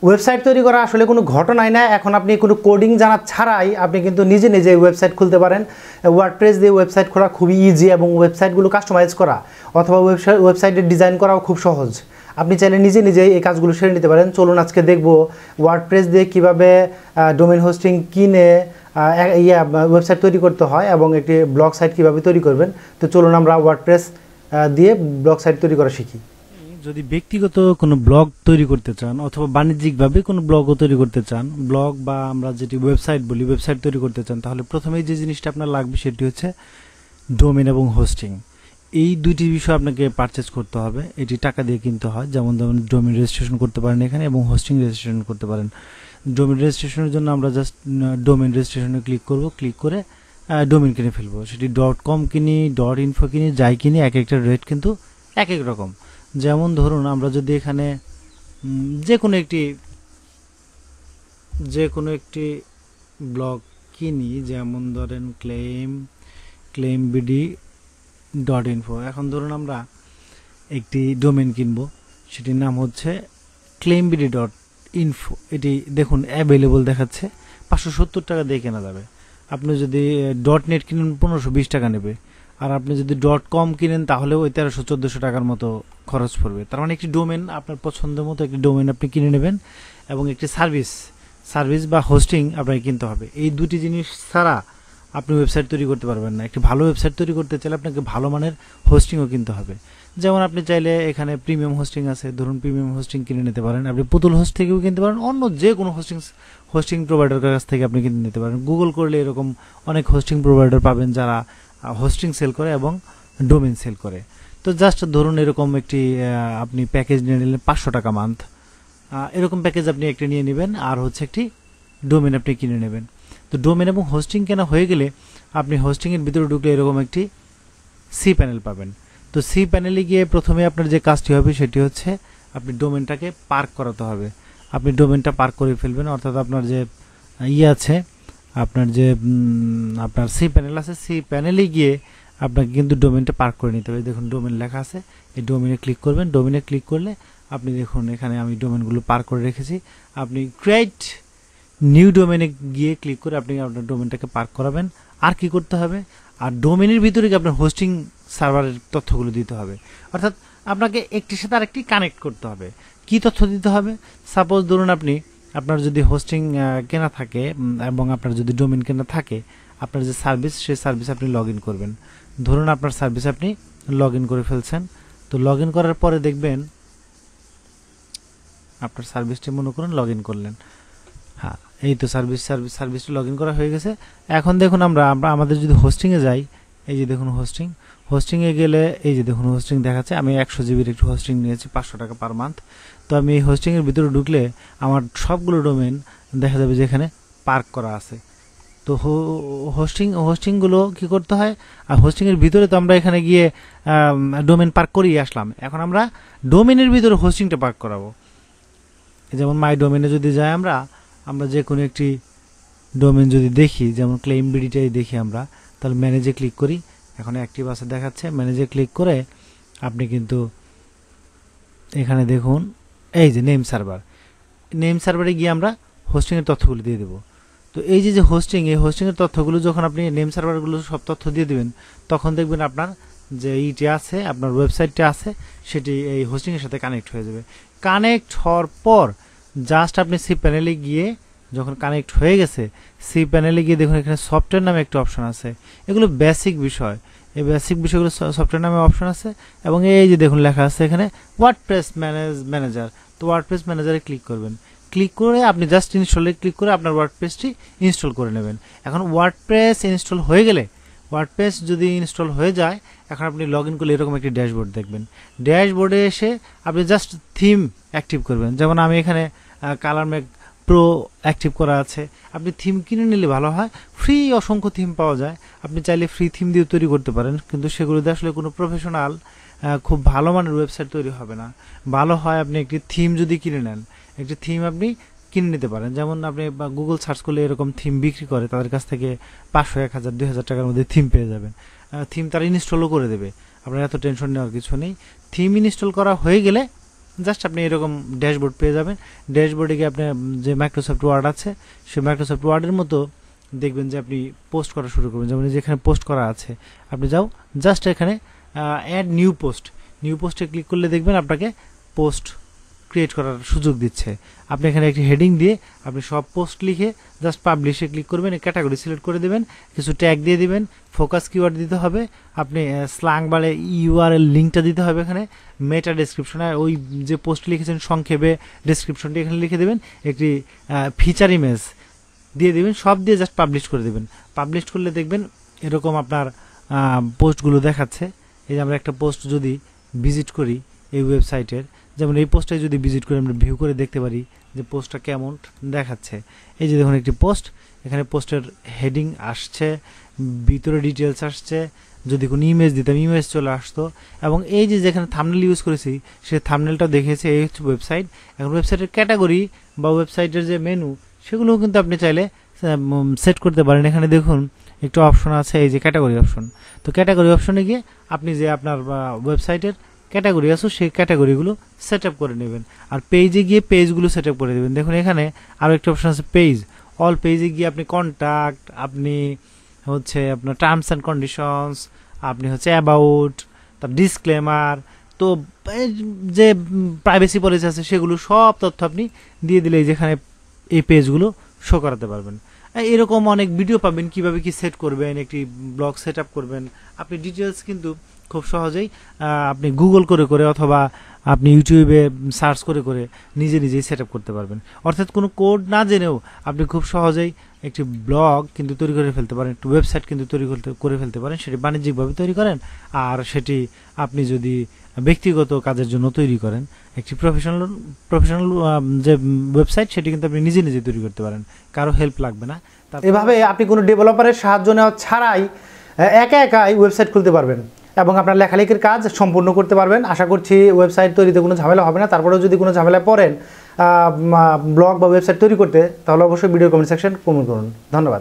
Website তৈরি করা আসলে কোনো ঘটনাই না। এখন আপনি কোনো কোডিং জানা ছাড়াই আপনি কিন্তু নিজে নিজে ওয়েবসাইট খুলতে পারেন। ওয়ার্ডপ্রেস দিয়ে ওয়েবসাইট খোলা খুবই ইজি এবং ওয়েবসাইটগুলো কাস্টমাইজ করা অথবা ওয়েবসাইটের ডিজাইন করাও খুব সহজ। আপনি চাইলে নিজে নিজেই এই কাজগুলো সেরে নিতে পারেন। চলুন আজকে দেখব ওয়ার্ডপ্রেস দিয়ে কীভাবে ডোমেন হোস্টিং কিনে ওয়েবসাইট তৈরি করতে হয় এবং একটি ব্লগ সাইট কীভাবে তৈরি করবেন। তো চলুন আমরা ওয়ার্ডপ্রেস দিয়ে ব্লগ সাইট তৈরি করা শিখি। যদি ব্যক্তিগত কোনো ব্লগ তৈরি করতে চান অথবা বাণিজ্যিকভাবে কোনো ব্লগও তৈরি করতে চান, ব্লগ বা আমরা যেটি ওয়েবসাইট বলি, ওয়েবসাইট তৈরি করতে চান, তাহলে প্রথমেই যে জিনিসটা আপনার লাগবে সেটি হচ্ছে ডোমেন এবং হোস্টিং। এই দুইটি বিষয় আপনাকে পারচেজ করতে হবে। এটি টাকা দিয়ে কিনতে হয়। যেমন ডোমেন রেজিস্ট্রেশন করতে পারেন এখানে এবং হোস্টিং রেজিস্ট্রেশন করতে পারেন। ডোমেন রেজিস্ট্রেশনের জন্য আমরা জাস্ট ডোমেন রেজিস্ট্রেশনে ক্লিক করব, ক্লিক করে ডোমেন কিনে ফেলবো। সেটি .com কিনি, .info কিনি, যাই কিনি এক একটা রেট কিন্তু এক এক রকম। যেমন ধরুন আমরা যদি এখানে যে কোনো একটি ব্লগ কিনি, যেমন ধরেন claimbd.info। এখন ধরুন আমরা একটি ডোমেন কিনবো, সেটির নাম হচ্ছে claimbd.info। এটি দেখুন অ্যাভেলেবল দেখাচ্ছে, 570 টাকা দিয়ে কেনা যাবে। আপনি যদি .net কিনেন 1520 টাকা নেবে, আর আপনি যদি .com কিনেন তাহলে ওই 1300-1400 টাকার মতো খরচ পড়বে। তার মানে একটি ডোমেন আপনার পছন্দের মতো একটি ডোমেন আপনি কিনে নেবেন এবং একটি সার্ভিস বা হোস্টিং আপনাকে কিনতে হবে। এই দুটি জিনিস ছাড়া আপনি ওয়েবসাইট তৈরি করতে পারবেন না। একটি ভালো ওয়েবসাইট তৈরি করতে চাইলে আপনাকে ভালো মানের হোস্টিংও কিনতে হবে। যেমন আপনি চাইলে এখানে প্রিমিয়াম হোস্টিং আছে, ধরুন প্রিমিয়াম হোস্টিং কিনে নিতে পারেন। আপনি পুতুল হোস্ট থেকেও কিনতে পারেন, অন্য যে কোনো হোস্টিং প্রোভাইডারের কাছ থেকে আপনি কিনে নিতে পারেন। গুগল করলে এরকম অনেক হোস্টিং প্রোভাইডার পাবেন যারা হোস্টিং সেল করে এবং ডোমেন সেল করে। তো জাস্ট ধরুন এরকম একটি আপনি প্যাকেজ নিয়ে নিলেন 500 টাকা মান্থ, এরকম প্যাকেজ আপনি একটি নিয়ে নেবেন, আর হচ্ছে একটি ডোমেন আপনি কিনে নেবেন। তো ডোমেন এবং হোস্টিং কেনা হয়ে গেলে আপনি হোস্টিংয়ের ভিতরে ঢুকলে এরকম একটি সি প্যানেল পাবেন। তো সি প্যানেলে গিয়ে প্রথমে আপনার যে কাজটি হবে সেটি হচ্ছে আপনি ডোমেনটাকে পার্ক করাতে হবে। আপনি ডোমেনটা পার্ক করে ফেলবেন, অর্থাৎ আপনার যে আছে, আপনার যে আপনার সি প্যানেল আছে, সি প্যানেলে গিয়ে আপনাকে কিন্তু ডোমেনটা পার্ক করে নিতে হবে। দেখুন ডোমেন লেখা আছে, এই ডোমেনে ক্লিক করবেন। ডোমেনে ক্লিক করলে আপনি দেখুন এখানে আমি ডোমেনগুলো পার্ক করে রেখেছি। আপনি ক্রিয়েট নিউ ডোমেনে গিয়ে ক্লিক করে আপনি আপনার ডোমেনটাকে পার্ক করাবেন। আর কি করতে হবে, আর ডোমেনের ভিতরে আপনার হোস্টিং সার্ভারের তথ্যগুলো দিতে হবে, অর্থাৎ আপনাকে একটির সাথে আরেকটি কানেক্ট করতে হবে। কি তথ্য দিতে হবে? সাপোজ ধরুন আপনার যদি হোস্টিং কেনা থাকে এবং আপনার যদি ডোমেন কেনা থাকে, আপনার যে সার্ভিস, সেই সার্ভিস আপনি লগ ইন করবেন। ধরুন আপনার সার্ভিস আপনি লগ ইন করে ফেলছেন। তো লগ ইন করার পরে দেখবেন আপনার সার্ভিসটি মনে করুন লগ ইন করলেন। হ্যাঁ, এই তো সার্ভিসটি লগ ইন করা হয়ে গেছে। এখন দেখুন আমরা আমাদের যদি হোস্টিংয়ে যাই, এই যে দেখুন হোস্টিংয়ে গেলে এই যে দেখুন হোস্টিং দেখাচ্ছে। আমি 100 জিবির একটু হোস্টিং নিয়েছি, 500 টাকা পার মান্থ। তো আমি এই হোস্টিংয়ের ভিতরে ঢুকলে আমার সবগুলো ডোমেন দেখা যাবে যে এখানে পার্ক করা আছে। তো হোস্টিংগুলো কি করতে হয়, আর হোস্টিংয়ের ভিতরে তো আমরা এখানে গিয়ে ডোমেন পার্ক করিয়ে আসলাম। এখন আমরা ডোমেনের ভিতরে হোস্টিংটা পার্ক করাবো। যেমন মাই ডোমেনে যদি যাই আমরা যে কোনো একটি ডোমেন যদি দেখি, যেমন claimbd-টাই দেখি আমরা, তাহলে ম্যানেজে ক্লিক করি। এখন অ্যাক্টিভ আছে দেখাচ্ছে। ম্যানেজে ক্লিক করে আপনি কিন্তু এখানে দেখুন এই যে নেম সার্ভারে গিয়ে আমরা হোস্টিংয়ের তথ্যগুলো দিয়ে দেবো। তো এই যে হোস্টিং, এই হোস্টিংয়ের তথ্যগুলো যখন আপনি নেম সার্ভারগুলো সব তথ্য দিয়ে দেবেন, তখন দেখবেন আপনার যে ইটি আছে, আপনার ওয়েবসাইটটা আছে, সেটি এই হোস্টিংয়ের সাথে কানেক্ট হয়ে যাবে। কানেক্ট হওয়ার পর জাস্ট আপনি সি প্যানেলে গিয়ে, যখন কানেক্ট হয়ে গেছে, সি প্যানেলে গিয়ে দেখুন এখানে সফটওয়্যার নামে একটা অপশন আছে। এগুলো বেসিক বিষয়, এই বেসিক বিষয়গুলো সফটওয়্যার নামে অপশন আছে। এবং এই যে দেখুন লেখা আছে এখানে ওয়ার্ডপ্রেস ম্যানেজার। তো ওয়ার্ডপ্রেস ম্যানেজারে ক্লিক করবেন। ক্লিক করে আপনি জাস্ট ইনস্টলে ক্লিক করে আপনার ওয়ার্ডপ্রেসটি ইনস্টল করে নেবেন। এখন ওয়ার্ডপ্রেস ইনস্টল হয়ে গেলে, ওয়ার্ডপ্রেস যদি ইনস্টল হয়ে যায়, এখন আপনি লগ ইন করলে এরকম একটি ড্যাশবোর্ড দেখবেন। ড্যাশবোর্ডে এসে আপনি জাস্ট থিম অ্যাক্টিভ করবেন। যেমন আমি এখানে কালার মেক প্রো অ্যাক্টিভ করা আছে। আপনি থিম কিনে নিলে ভালো হয়, ফ্রি অসংখ্য থিম পাওয়া যায়। আপনি চাইলে ফ্রি থিম দিয়ে তৈরি করতে পারেন, কিন্তু সেগুলোতে আসলে কোনো প্রফেশনাল খুব ভালো মানের ওয়েবসাইট তৈরি হবে না। ভালো হয় আপনি একটি থিম যদি কিনে নেন, একটি থিম আপনি কিনে নিতে পারেন। যেমন আপনি গুগল সার্চ করলে এরকম থিম বিক্রি করে, তাদের কাছ থেকে 500, 1000, 2000 টাকার মধ্যে থিম পেয়ে যাবেন। থিম তারা ইনস্টলও করে দেবে, আপনার এত টেনশন নেওয়ার কিছু নেই। থিম ইনস্টল করা হয়ে গেলে জাস্ট আপনি এরকম ড্যাশবোর্ড পেয়ে যাবেন। ড্যাশবোর্ডে গিয়ে আপনার যে মাইক্রোসফট ওয়ার্ড আছে সেই মাইক্রোসফট ওয়ার্ডের মতো দেখবেন যে আপনি পোস্ট করা শুরু করবেন। যেমন যেখানে পোস্ট করা আছে আপনি যাও জাস্ট এখানে অ্যাড নিউ পোস্টে ক্লিক করলে দেখবেন আপনাকে পোস্ট ক্রিয়েট করার সুযোগ দিচ্ছে। আপনি এখানে একটি হেডিং দিয়ে আপনি সব পোস্ট লিখে জাস্ট পাবলিশে ক্লিক করবেন, ক্যাটাগরি সিলেক্ট করে দেবেন, কিছু ট্যাগ দিয়ে দিবেন, ফোকাস কিওয়ার্ড দিতে হবে, আপনি স্ল্যাং বারে ইউআরএল লিঙ্কটা দিতে হবে, এখানে মেটা ডেসক্রিপশনে ওই যে পোস্ট লিখেছেন সংক্ষেপে ডেসক্রিপশনটি এখানে লিখে দেবেন, একটি ফিচার ইমেজ দিয়ে দিবেন, সব দিয়ে জাস্ট পাবলিশ করে দেবেন। পাবলিশ করলে দেখবেন এরকম আপনার পোস্টগুলো দেখাচ্ছে। এই যে আমরা একটা পোস্ট যদি ভিজিট করি এই ওয়েবসাইটের, যেমন এই পোস্টে যদি ভিজিট করে আমরা ভিউ করে দেখতে পারি যে পোস্টটা কেমন দেখাচ্ছে। এই যে দেখুন একটি পোস্ট, এখানে পোস্টের হেডিং আসছে, ভিতরে ডিটেলস আসছে, যদি কোনো ইমেজ দিতাম ইমেজ চলে আসতো, এবং এই যে যেখানে থাম্বনেল ইউজ করেছি সেই থাম্বনেলটা দেখেছে। এই হচ্ছে ওয়েবসাইট। এখন ওয়েবসাইটের ক্যাটাগরি বা ওয়েবসাইটের যে মেনু সেগুলোও কিন্তু আপনি চাইলে সেট করতে পারেন। এখানে দেখুন একটু অপশন আছে, এই যে ক্যাটাগরি অপশন। তো ক্যাটাগরি অপশনে গিয়ে আপনি যে আপনার ওয়েবসাইটের ক্যাটাগরি আছে সেই ক্যাটাগরিগুলো সেট আপ করে নেবেন, আর পেজে গিয়ে পেজগুলো সেট আপ করে দেবেন। দেখুন এখানে আরও একটা অপশন আছে পেজ, অল পেজে গিয়ে আপনি কন্ট্যাক্ট, আপনি হচ্ছে আপনার টার্মস অ্যান্ড কন্ডিশনস, আপনি হচ্ছে অ্যাবাউট, তার ডিসক্লেমার, তো যে প্রাইভেসি পলিসি আছে সেগুলো সব তথ্য আপনি দিয়ে দিলে যেখানে এই পেজগুলো শো করাতে পারবেন। এরকম অনেক ভিডিও পাবেন কিভাবে কি সেট করবেন, একটি ব্লগ সেট আপ করবেন। আপনি ডিটেলস কিন্তু খুব সহজেই আপনি গুগল করে অথবা আপনি ইউটিউবে সার্চ করে নিজেই সেট আপ করতে পারবেন। অর্থাৎ কোনো কোড না জেনেও আপনি খুব সহজেই একটি ব্লগ কিন্তু তৈরি করে ফেলতে পারেন, একটি ওয়েবসাইট কিন্তু তৈরি করে ফেলতে পারেন। সেটি বাণিজ্যিকভাবে তৈরি করেন, আর সেটি আপনি যদি ব্যক্তিগত কাজের জন্য তৈরি করেন, একটি প্রফেশনাল যে ওয়েবসাইট সেটি কিন্তু আপনি নিজে তৈরি করতে পারেন, কারো হেল্প লাগবে না। এভাবে আপনি কোনো ডেভেলপারের সাহায্য নেওয়া ছাড়াই একাই ওয়েবসাইট খুলতে পারবেন এবং আপনার লেখালেখির কাজ সম্পূর্ণ করতে পারবেন। আশা করছি ওয়েবসাইট তৈরিতে কোনো ঝামেলা হবে না। তারপরেও যদি কোনো ঝামেলায় পড়েন ব্লগ বা ওয়েবসাইট তৈরি করতে, তাহলে অবশ্যই ভিডিও কমেন্ট সেকশন কমেন্ট করুন। ধন্যবাদ।